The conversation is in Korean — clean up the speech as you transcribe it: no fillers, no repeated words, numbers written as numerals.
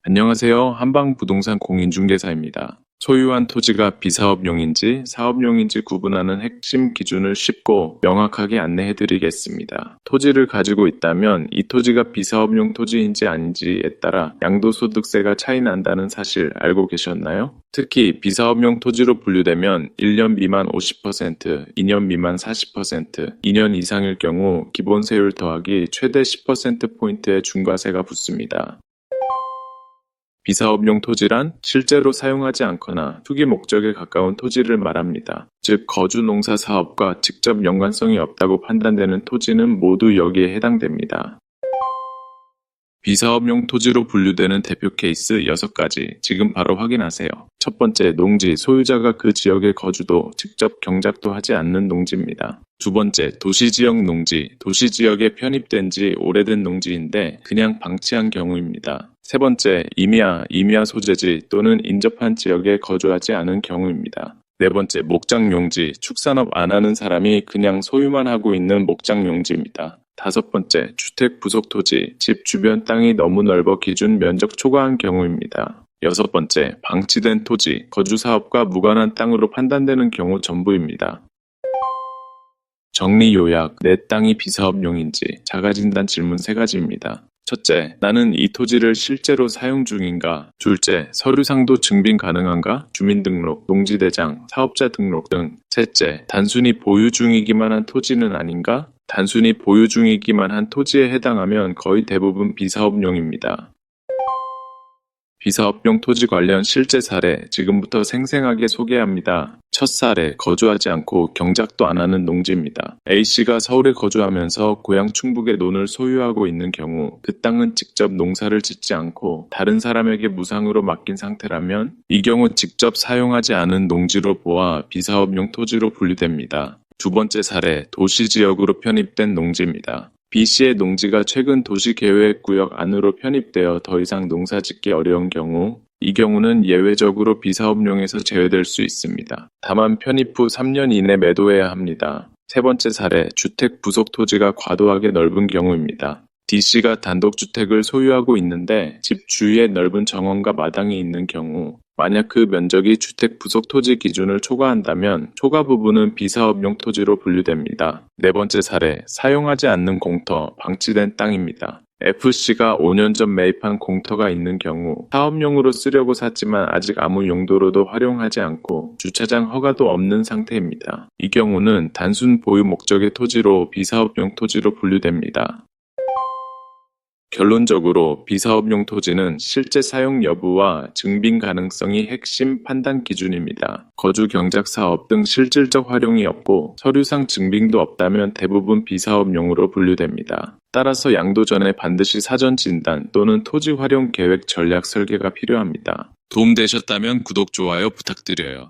안녕하세요. 한방부동산 공인중개사입니다. 소유한 토지가 비사업용인지 사업용인지 구분하는 핵심 기준을 쉽고 명확하게 안내해드리겠습니다. 토지를 가지고 있다면 이 토지가 비사업용 토지인지 아닌지에 따라 양도소득세가 차이 난다는 사실 알고 계셨나요? 특히 비사업용 토지로 분류되면 1년 미만 50%, 2년 미만 40%, 2년 이상일 경우 기본세율 더하기 최대 10%포인트의 중과세가 붙습니다. 비사업용 토지란 실제로 사용하지 않거나 투기 목적에 가까운 토지를 말합니다. 즉 거주 농사 사업과 직접 연관성이 없다고 판단되는 토지는 모두 여기에 해당됩니다. 비사업용 토지로 분류되는 대표 케이스 6가지 지금 바로 확인하세요. 첫 번째, 농지, 소유자가 그 지역에 거주도, 직접 경작도 하지 않는 농지입니다. 두 번째, 도시지역 농지, 도시지역에 편입된 지 오래된 농지인데 그냥 방치한 경우입니다. 세 번째, 임야 소재지 또는 인접한 지역에 거주하지 않은 경우입니다. 네 번째, 목장용지, 축산업 안 하는 사람이 그냥 소유만 하고 있는 목장용지입니다. 다섯 번째, 주택 부속 토지, 집 주변 땅이 너무 넓어 기준 면적 초과한 경우입니다. 여섯 번째, 방치된 토지, 거주 사업과 무관한 땅으로 판단되는 경우 전부입니다. 정리 요약, 내 땅이 비사업용인지 자가진단 질문 3가지입니다. 첫째, 나는 이 토지를 실제로 사용 중인가? 둘째, 서류상도 증빙 가능한가? 주민등록, 농지대장, 사업자 등록 등. 셋째, 단순히 보유 중이기만 한 토지는 아닌가? 단순히 보유 중이기만 한 토지에 해당하면 거의 대부분 비사업용입니다. 비사업용 토지 관련 실제 사례 지금부터 생생하게 소개합니다. 첫 사례, 거주하지 않고 경작도 안 하는 농지입니다. A씨가 서울에 거주하면서 고향 충북의 논을 소유하고 있는 경우 그 땅은 직접 농사를 짓지 않고 다른 사람에게 무상으로 맡긴 상태라면 이 경우 직접 사용하지 않은 농지로 보아 비사업용 토지로 분류됩니다. 두 번째 사례, 도시지역으로 편입된 농지입니다. B씨의 농지가 최근 도시계획구역 안으로 편입되어 더 이상 농사짓기 어려운 경우 이 경우는 예외적으로 비사업용에서 제외될 수 있습니다. 다만 편입 후 3년 이내 매도해야 합니다. 세 번째 사례, 주택 부속 토지가 과도하게 넓은 경우입니다. D씨가 단독주택을 소유하고 있는데 집 주위에 넓은 정원과 마당이 있는 경우 만약 그 면적이 주택 부속 토지 기준을 초과한다면 초과 부분은 비사업용 토지로 분류됩니다. 네 번째 사례, 사용하지 않는 공터, 방치된 땅입니다. F씨가 5년 전 매입한 공터가 있는 경우 사업용으로 쓰려고 샀지만 아직 아무 용도로도 활용하지 않고 주차장 허가도 없는 상태입니다. 이 경우는 단순 보유 목적의 토지로 비사업용 토지로 분류됩니다. 결론적으로 비사업용 토지는 실제 사용 여부와 증빙 가능성이 핵심 판단 기준입니다. 거주 경작 사업 등 실질적 활용이 없고 서류상 증빙도 없다면 대부분 비사업용으로 분류됩니다. 따라서 양도 전에 반드시 사전 진단 또는 토지 활용 계획 전략 설계가 필요합니다. 도움되셨다면 구독, 좋아요 부탁드려요.